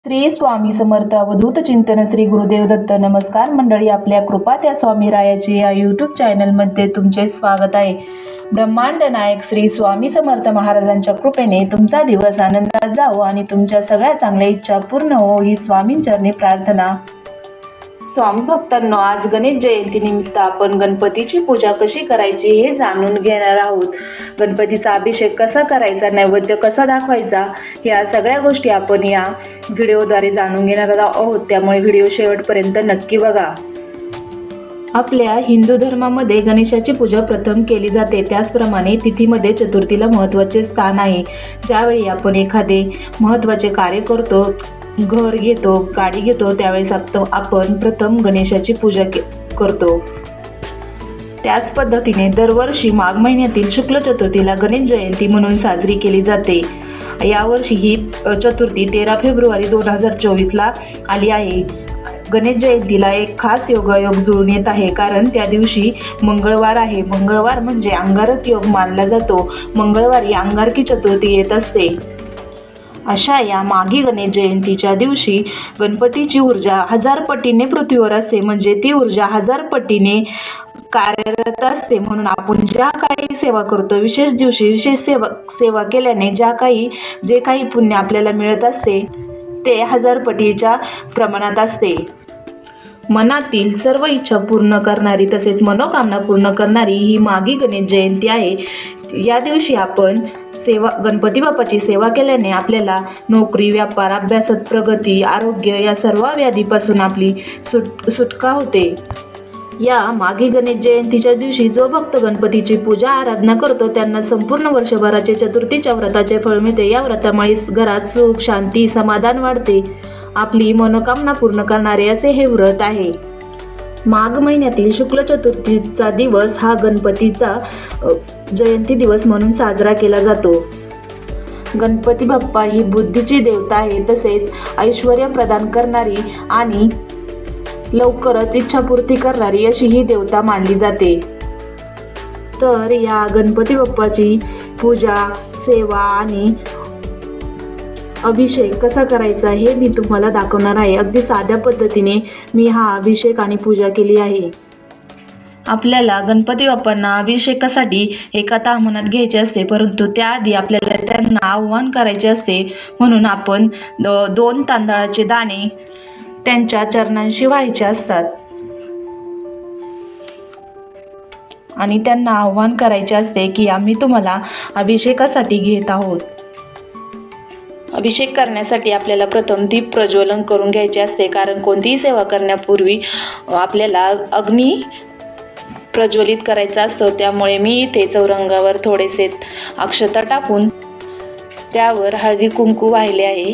श्री स्वामी समर्थ अवधूत चिंतन श्री गुरुदेव दत्त. नमस्कार मंडळी, आपल्या कृपा त्या स्वामी रायाची या यूट्यूब चॅनलमध्ये तुमचे स्वागत आहे. ब्रह्मांड नायक श्री स्वामी समर्थ महाराजांच्या कृपेने तुमचा दिवस आनंदात जावो आणि तुमच्या सगळ्या चांगल्या इच्छा पूर्ण हो ही स्वामींचरणी प्रार्थना. स्वामी भक्तांनो, आज गणेश जयंतीनिमित्त आपण गणपतीची पूजा कशी करायची हे जाणून घेणार आहोत. गणपतीचा अभिषेक कसा करायचा, नैवेद्य कसा दाखवायचा, या सगळ्या गोष्टी आपण या व्हिडिओद्वारे जाणून घेणार आहोत. त्यामुळे व्हिडिओ शेवटपर्यंत नक्की बघा. आपल्या हिंदू धर्मामध्ये गणेशाची पूजा प्रथम केली जाते. त्याचप्रमाणे तिथीमध्ये चतुर्थीला महत्त्वाचे स्थान आहे. ज्यावेळी आपण एखादे महत्त्वाचे कार्य करतो, घर घेतो, गाडी घेतो, त्यावेळेस आपण प्रथम गणेशाची पूजा करतो. त्याच पद्धतीने दरवर्षी माघ महिन्यातील शुक्ल चतुर्थीला गणेश जयंती म्हणून साजरी केली जाते. यावर्षी ही चतुर्थी 13 फेब्रुवारी 2024ला आली आहे. गणेश जयंतीला एक खास योगायोग जुळून येत आहे, कारण त्या दिवशी मंगळवार आहे. मंगळवार म्हणजे अंगारक योग मानला जातो. मंगळवारी अंगारकी चतुर्थी येत असते. अशा या माघी गणेश जयंतीच्या दिवशी गणपतीची ऊर्जा 1000 पटीने पृथ्वीवर असते. म्हणजे ती ऊर्जा 1000 पटीने कार्यरत असते. म्हणून आपण ज्या काही सेवा करतो, विशेष दिवशी विशेष सेवा केल्याने जे काही पुण्य आपल्याला मिळत असते ते 1000 पटीच्या प्रमाणात असते. मनातील सर्व इच्छा पूर्ण करणारी तसेच मनोकामना पूर्ण करणारी ही माघी गणेश जयंती आहे. या दिवशी आपण गणपती बाप्पाची सेवा केल्याने आपल्याला नोकरी, व्यापार, अभ्यासात प्रगती, आरोग्य या सर्व व्याधीपासून आपली सुटका होते. या माघी गणेश जयंतीच्या दिवशी जो भक्त गणपतीची पूजा आराधना करतो त्यांना संपूर्ण वर्षभराचे चतुर्थीच्या व्रताचे फळ मिळते. या व्रतामुळे घरात सुख, शांती, समाधान वाढते. आपली मनोकामना पूर्ण करणारे असे हे व्रत आहे. माघ महिन्यातील शुक्ल चतुर्थीचा दिवस हा गणपतीचा जयंती दिवस म्हणून साजरा केला जातो. गणपती बाप्पा ही बुद्धीची देवता आहे, तसेच ऐश्वर्य प्रदान करणारी आणि लवकरच इच्छापूर्ती करणारी अशी ही देवता मानली जाते. तर या गणपती बाप्पाची पूजा, सेवा आणि अभिषेक कसा करायचा हे मी तुम्हाला दाखवणार आहे. अगदी साध्या पद्धतीने मी हा अभिषेक आणि पूजा केली आहे. आपल्याला गणपती बाप्पांना अभिषेकासाठी एका ताम्हणात घ्यायचे असते, परंतु त्याआधी आपल्याला त्यांना आवाहन करायचे असते. म्हणून आपण 2 तांदळाचे दाणे त्यांच्या चरणांशी व्हायचे असतात आणि त्यांना आवाहन करायचे असते की आम्ही तुम्हाला अभिषेकासाठी घेत आहोत. अभिषेक करण्यासाठी आपल्याला प्रथम दीप प्रज्वलन करून घ्यायचे असते, कारण कोणतीही सेवा करण्यापूर्वी आपल्याला अग्नी प्रज्वलित करायचा असतो. त्यामुळे मी इथे चौरंगावर थोडेसे अक्षता टाकून त्यावर हळदी कुंकू वाहिले आहे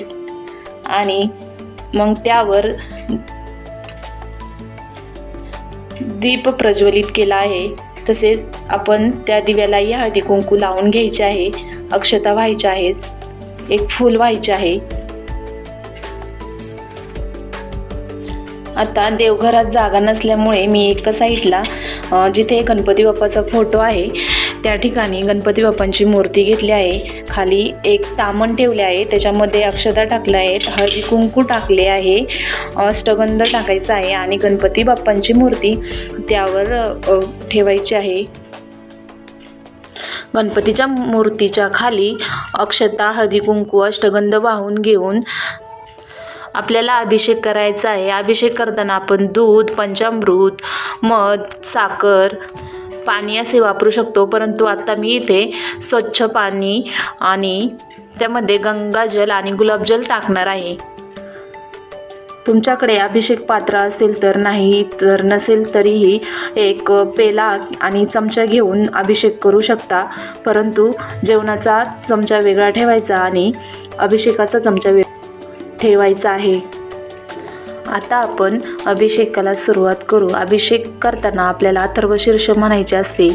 आणि मग त्यावर दीप प्रज्वलित केला आहे. तसेच आपण त्या दिव्यालाही हळदी कुंकू लावून घ्यायचे आहे, अक्षता व्हायच्या आहेत, एक फूल व्हायचे आहे. आता देवघरात जागा नसल्यामुळे मी एका साईडला जिथे गणपती बाप्पाचा फोटो आहे त्या ठिकाणी गणपती बाप्पांची मूर्ती घेतली आहे. खाली एक तामण ठेवले आहे, त्याच्यामध्ये अक्षता टाकल्या आहेत, हळदी कुंकू टाकले आहे, अष्टगंध टाकायचा आहे आणि गणपती बाप्पांची मूर्ती त्यावर ठेवायची आहे. गणपतीच्या मूर्तीच्या खाली अक्षता, हळदी कुंकू, अष्टगंध वाहून घेऊन आपल्याला अभिषेक करायचा आहे. अभिषेक करताना आपण दूध, पंचामृत, मध, साखर, पाणी असे वापरू शकतो, परंतु आता मी इथे स्वच्छ पाणी आणि त्यामध्ये गंगाजल आणि गुलाबजल टाकणार आहे. तुमच्याकडे अभिषेक पात्र असेल तर, नाही तर नसेल तरीही एक पेला आणि चमचा घेऊन अभिषेक करू शकता, परंतु जेवणाचा चमचा वेगळा ठेवायचा आणि अभिषेकाचा चमचा ठेवायचा आहे. आता आपण अभिषेकाला सुरुवात करू. अभिषेक करताना आपल्याला अथर्वशीर्ष म्हणायचे असते.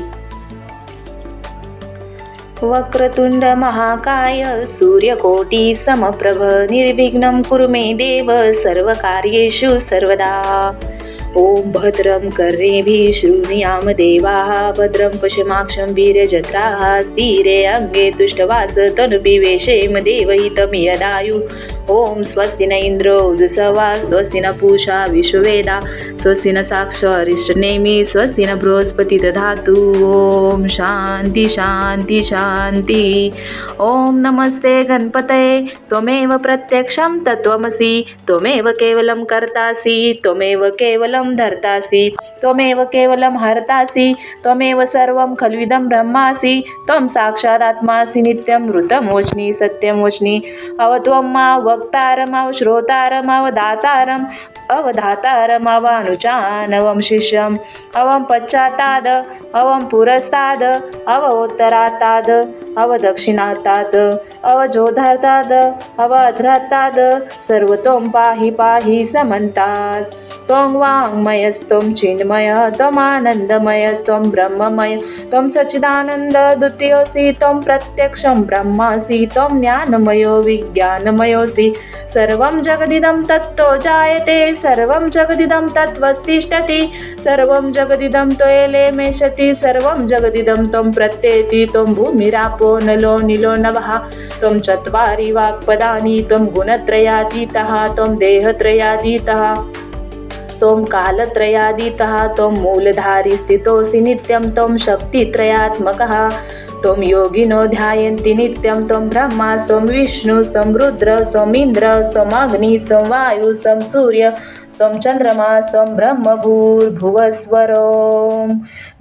वक्रतुंड महाकाय सूर्यकोटी समप्रभ निर्विघ्नं कुरु मे देव सर्वकार्येषु सर्वदा. ओम भद्रं कर्णेभिः शृणुयाम देवाः भद्रं पश्यमाक्षं वीर्यजत्राः स्थिरे अंगे तुष्टवास तनुभिः वेशेम देवहितं यदायुः. ओम स्वस्ति न इंद्रो वृद्धश्रवा स्वस्ति न पूषा विश्ववेदा स्वस्ति न साक्षो अरिष्टनेमी स्वस्ति न बृहस्पति दधातु। ओम शांती शांती शांती। ओम नमस्ते गणपतये त्वमेव प्रत्यक्षं तत्त्वमसि त्वमेव केवलं कर्तासि त्वमेव केवलं धर्तासि त्वमेव केवलं हर्तासि त्वमेव सर्वं खल्विदं ब्रह्मासि त्वं साक्षादात्मासि नित्यं मृतमोचनी सत्यमोचनी। अवत्वं मा वक्तारमव श्रोतारमव दातारम अवधातारम अवानुचानवं शिष्यम् अवं पश्चाताद अवं पुरस्ताद अवोत्तराताद अवदक्षिणाताद अवजोधाताद अवध्राताद सर्वतों पाहि पाहि समन्तात्। त्वं वाङ्मयस्त्वं चिन्मय त्वमानन्दमयस्त्वं ब्रह्ममय त्वं सच्चिदानन्द द्वितीयोऽसि त्वं प्रत्यक्षं ब्रह्मासि त्वं ज्ञानमयो विज्ञानमयोऽसि। सर्वं जगदिदं तत्तो जायते सर्वं जगदिदं तत्त्वस्तिष्ठति सर्वं जगदिदं त्वयेलेमेषति सर्वं जगदिदं त्वं प्रत्येति। त्वं भूमिरापो नलो नीलो नभः त्वं चत्वारि वाक्पदानि त्वं गुणत्रयातीतः त्वं देहत्रयातीतः त्वं कालत्रयातीतः त्वं मूलधारी स्थितोऽसि नित्यं त्वं शक्तित्रयात्मकः। त्वं योगिनो ध्यायन्ति नित्यं त्वं ब्रह्मास्त्वं विष्णुस्त्वं रुद्रस्त्वं इन्द्रस्त्वं अग्निस्त्वं वायुस्त्वं सूर्यस्त्वं चन्द्रमास्त्वं ब्रह्म भूर्भुवस्वरो।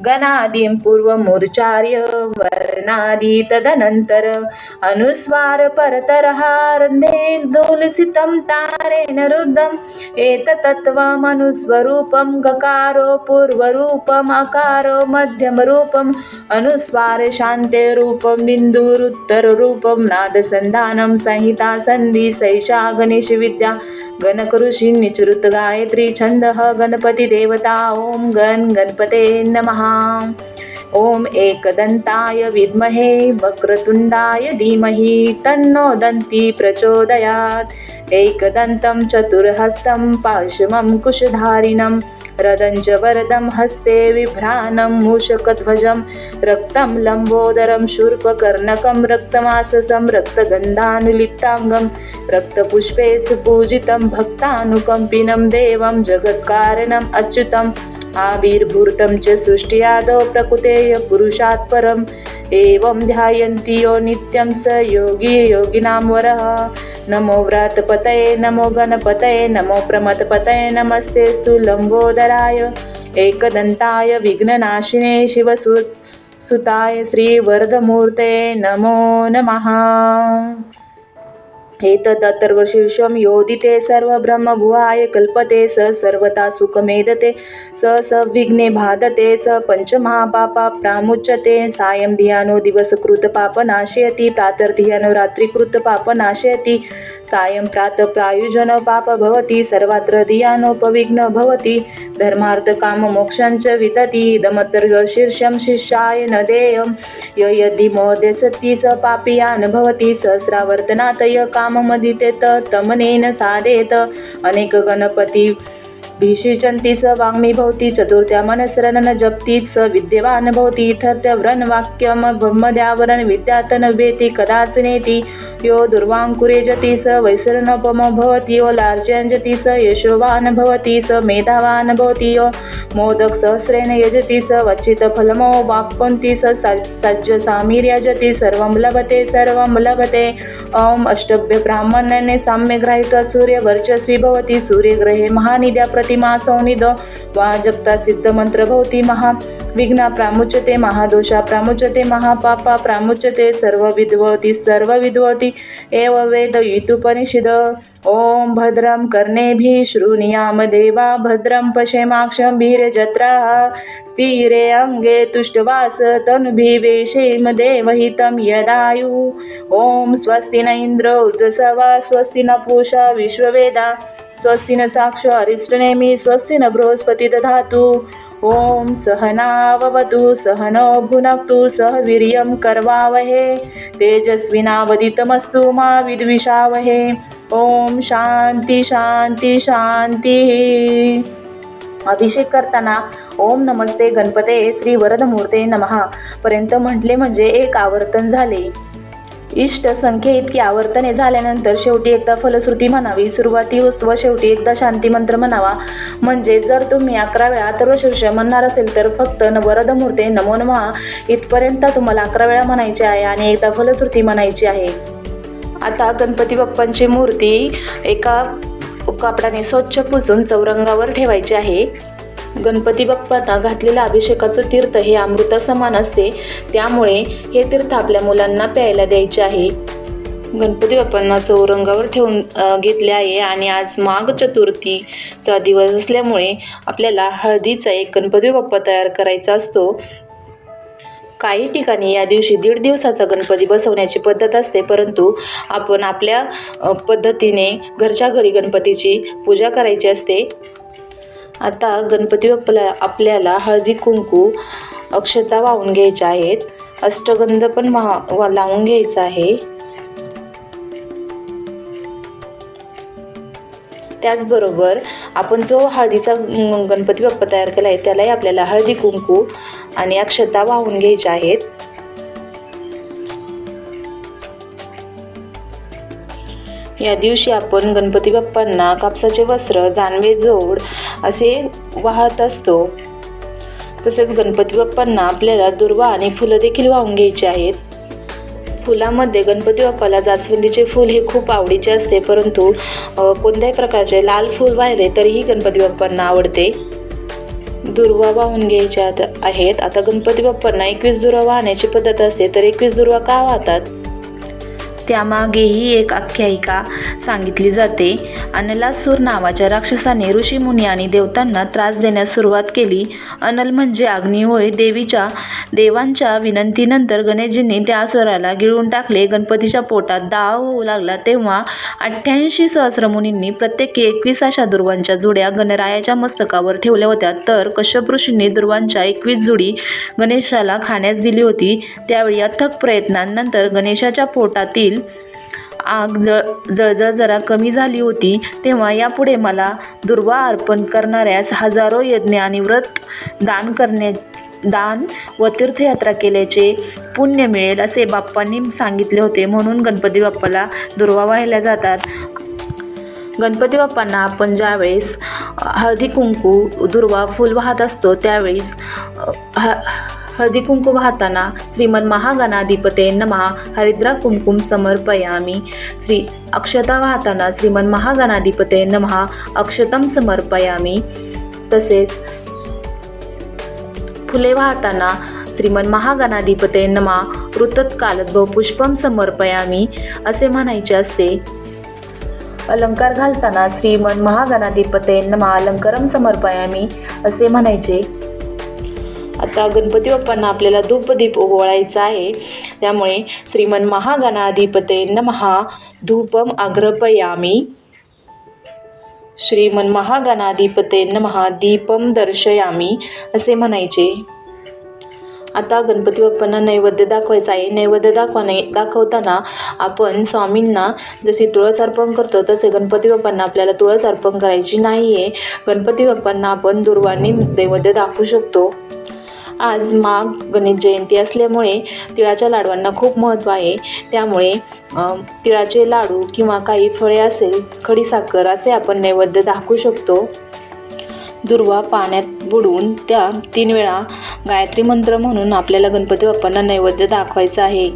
गणादिं पूर्वमुच्चार्य वर्णादि तदनन्तर अनुस्वार परतरः रन्ध्रेन्दोलसितं तारेण रुद्धम् एतत्तत्त्वमनुस्वरूपं गकारो पूर्वरूपम् अकारो मध्यमरूपम् अनुस्वार शान्ते रूपं बिन्दुरुत्तररूपं नादसन्धानं संहिता सन्धि सैषा गणेशविद्या गणकऋषि निचृत गायत्री छन्दः गणपति देवता। ओम गणपते नमः। ओम एकदन्ताय विद्महे वक्रतुण्डाय धीमहि तन्नो दन्ती प्रचोदयात्। एकदन्तं चतुर्हस्तं पाशमं कुशधारिणं रदं च वरदं हस्ते बिभ्राणं मूषकध्वजं रक्तं लम्बोदरं शूर्पकर्णकं रक्तमाससं रक्तगन्धानुलिप्ताङ्गं रक्तपुष्पे सुपूजितं भक्तानुकम्पिनं देवं जगत्कारणम् अच्युतम् आविर्भूतं च सृष्टियादौ प्रकृतेः पुरुषात् परम् एवं ध्यायन्ति यो नित्यं स योगी योगिनां वरः। नमो व्रातपतये नमो गणपतये नमो प्रमथपतये नमस्तेस्तु लम्बोदराय एकदन्ताय विघ्ननाशिने शिवसुताय श्रीवरदमूर्ते नमो नमः। एतदथर्वशीर्षं योदिते सर्वब्रह्मभुवाय कल्पते स सर्वथा सुखमेधते स विघ्ने बाधते स पंचमहापापा प्रामुच्यते। सायं धियानो दिवसकृत पाप नाशयति प्रातर्धियानो रात्रिकृत पाप नाशयति। सायं प्रातः प्रायुजनो पाप भवति सर्वत्र धियानोपविघ्न भवति। धर्मार्थ काम मोक्षं च विदति इदमथर्वशीर्षं शिष्याय न देयं यदि मोदे सति स पापीयान् भवति सहस्रावर्तनात् य काममदितेत तमनेन साधेत। अनेक गणपति भीषिचन्ति स वाङ्मी भवति चतुर्थ्या मनस्सरणन जप्ति स विद्यवान् भवति। इथर्थ्य व्रन वाक्यम ब्रह्मद्यावरण विद्यातन वेति कदाचनेति। यो दुर्वाङ्कुरेजति स वैसरणोपमो भवति यो लार्जयञ्जति स यशोवान् भवति स मेधावान् भवति यो मोदक सहस्रेण यजति स वच्चितफलमो वाप्नोति स सज्जसामीर्यजति सर्वं लभते। ओम अष्टभ्य ब्राह्मणने साम्य ग्रहीत्वा सूर्यवर्चस्वी भवति सूर्यग्रहे महानिद्या प्रतिमा संनिधो वा जप्ता सिद्धमन्त्र भवति। महाविघ्ना प्रामुच्यते महादोषा प्रामुच्यते महापापा प्रामुच्यते सर्वविद्वति एव वेद इत्युपनिषद। ओम भद्रं कर्णेभिः शृणुयाम देवा भद्रं पश्येमाक्षभिर्जत्राः स्थिरे अंगे तुष्टवास तनुभिः वेशेम देवहितं यदायुः। ओम स्वस्ति न इंद्रो वृद्धश्रवा स्वस्ति न पूषा विश्ववेदा स्वस्ति न साक्षो अरिष्टनेमी स्वस्ति न बृहस्पति दधातु। ओम सहनाववतु सहनो भुनक्तु सह वीर्यं करवावहे तेजस्विनावदितमस्तु मा विद्विषावहे। ओम शांती शांती शांती। अभिषेक करताना ओम नमस्ते गणपते श्री वरदमूर्ते नमः पर्यंत म्हटले म्हणजे एक आवर्तन झाले। इष्ट संख्ये इतकी आवर्तने झाल्यानंतर शेवटी एकदा फलश्रुती म्हणावी. सुरुवाती व शेवटी एकदा शांतिमंत्र म्हणावा. म्हणजे जर तुम्ही 11 वेळा अथर्वशीर्ष म्हणणार असेल तर फक्त वरदमूर्ते नमो नमः इथपर्यंत तुम्हाला 11 वेळा म्हणायचे आहे आणि एकदा फलश्रुती म्हणायची आहे. आता गणपती बाप्पांची मूर्ती एका कापडाने स्वच्छ पुसून चौरंगावर ठेवायची आहे. गणपती बाप्पांना घातलेल्या अभिषेकाचं तीर्थ हे अमृता समान असते, त्यामुळे हे तीर्थ आपल्या मुलांना प्यायला द्यायचे आहे. गणपती बाप्पांना चौरंगावर ठेवून घेतले आहे आणि आज माघ चतुर्थीचा दिवस असल्यामुळे आपल्याला हळदीचा एक गणपती बाप्पा तयार करायचा असतो. काही ठिकाणी या दिवशी 1.5 दिवसाचा गणपती बसवण्याची पद्धत असते, परंतु आपण आपल्या पद्धतीने घरच्या घरी गणपतीची पूजा करायची असते. आता गणपती बाप्पाला आपल्याला हळदी कुंकू अक्षता वाहून घ्यायच्या आहेत. अष्टगंध पण लावून घ्यायचा आहे. त्याचबरोबर आपण जो हळदीचा गणपती बाप्पा तयार केला आहे त्यालाही आपल्याला हळदी कुंकू आणि अक्षता वाहून घ्यायच्या आहेत. या दिवशी आपण गणपती बाप्पांना कापसाचे वस्त्र, जानवे जोड असे वाहत असतो. तसेच गणपती बाप्पांना आपल्याला दुर्वा आणि फुलं देखील वाहून घ्यायची आहेत. फुलामध्ये गणपती बाप्पाला जास्वंदीचे फूल हे खूप आवडीचे असते, परंतु कोणत्याही प्रकारचे लाल फूल वाहिले तरीही गणपती बाप्पांना आवडते. दुर्वा वाहून घ्यायच्या आहेत. आता गणपती बाप्पांना 21 दुर्वा वाहण्याची पद्धत असते, तर 21 दुर्वा का वाहतात त्यामागेही एक आख्यायिका सांगितली जाते. अनलासूर नावाच्या राक्षसाने ऋषीमुनी आणि देवतांना त्रास देण्यास सुरुवात केली. अनल म्हणजे अग्नी होय. देवांच्या विनंतीनंतर गणेशजींनी त्या असुराला गिळून टाकले. गणपतीच्या पोटात दाह होऊ लागला तेव्हा 88 सहस्र मुनींनी प्रत्येकी 21 अशा दुर्वांच्या जुड्या गणरायाच्या मस्तकावर ठेवल्या होत्या. तर कश्यप ऋषींनी दुर्वांच्या 21 जुडी गणेशाला खाण्यास दिली होती. त्यावेळी अथक प्रयत्नांनंतर गणेशाच्या पोटातील आग जळजळ जरा कमी झाली होती. तेव्हा यापुढे मला दुर्वा अर्पण करणाऱ्यास हजारो यज्ञ आणि व्रत दान व तीर्थयात्रा केल्याचे पुण्य मिळेल असे बाप्पांनी सांगितले होते. म्हणून गणपती बाप्पाला दुर्वा वाहिल्या जातात. गणपती बाप्पांना आपण ज्यावेळेस हळदी कुंकू दुर्वा फूल वाहत असतो त्यावेळेस हळदी कुंकू वाहताना श्रीमन महागणाधिपते नमः हरिद्रा कुंकुम समर्पयामी. अक्षता वाहताना श्रीमन महागणाधिपते नमः अक्षतम समर्पयामी. तसेच फुले वाहताना श्रीमन महागणाधिपते नमः ऋतत्कालद्भव पुष्पम समर्पयामी असे म्हणायचे असते. अलंकार घालताना श्रीमन महागणाधिपते नमः अलंकारम समर्पयामी असे म्हणायचे. आता गणपती बाप्पांना आपल्याला धूपदीप ओवाळायचा आहे, त्यामुळे श्रीमन महागणाधिपते नमः धूपम अग्रपयामी. श्रीमन महागणाधिपते नमः दीपम दर्शयामी असे म्हणायचे. आता गणपती बाप्पांना नैवेद्य दाखवायचा आहे. नैवेद्य दाखवताना आपण स्वामींना जशी तुळस अर्पण करतो तसे गणपती बाप्पांना आपल्याला तुळस अर्पण करायची नाही आहे. गणपती बाप्पांना आपण दुर्वांनी नैवेद्य दाखवू शकतो. आज माघ गणेश जयंती असल्यामुळे तिळाच्या लाडवांना खूप महत्त्व आहे, त्यामुळे तिळाचे लाडू किंवा काही फळे असेल, खडीसाखर असे आपण नैवेद्य दाखवू शकतो. दुर्वा पाण्यात बुडवून त्या 3 वेळा गायत्री मंत्र म्हणून आपल्याला गणपती बाप्पांना नैवेद्य दाखवायचा आहे.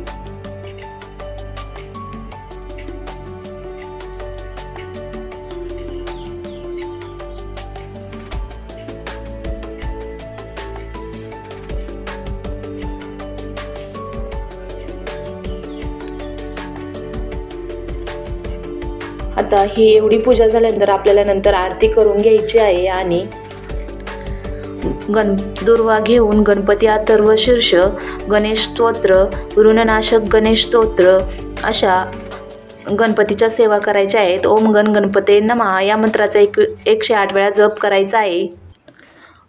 आता ही एवढी पूजा झाल्यानंतर आपल्याला नंतर आरती करून घ्यायची आहे आणि दुर्वा घेऊन गणपती अथर्वशीर्ष, गणेश स्तोत्र, ऋणनाशक गणेश स्तोत्र अशा गणपतीच्या सेवा करायच्या आहेत. ओम गण गणपते नमः या मंत्राचा 108 वेळा जप करायचा आहे.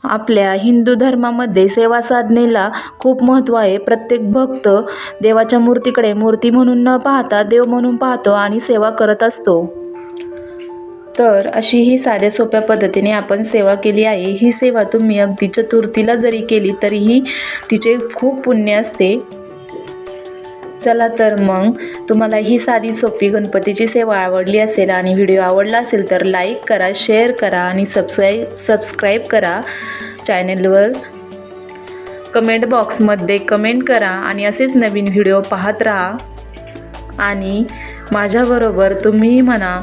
आपल्या हिंदू धर्मामध्ये सेवा साधनेला खूप महत्त्व आहे. प्रत्येक भक्त देवाच्या मूर्तीकडे मूर्ती म्हणून न पाहता देव म्हणून पाहतो आणि सेवा करत असतो. तर अशी ही साध्या सोप्या पद्धतीने आपण सेवा केली आहे. ही सेवा तुम्ही अगदी चतुर्थीला जरी केली तरीही तिचे खूप पुण्य असते. चला तर मग तुम्हाला ही साधी सोपी गणपतीची सेवा आवडली असेल आणि व्हिडिओ आवडला असेल तर लाईक करा, शेअर करा आणि सबस्क्राईब करा चॅनलवर. कमेंट बॉक्समध्ये कमेंट करा आणि असेच नवीन व्हिडिओ पाहत राहा. आणि माझ्याबरोबर तुम्ही म्हणा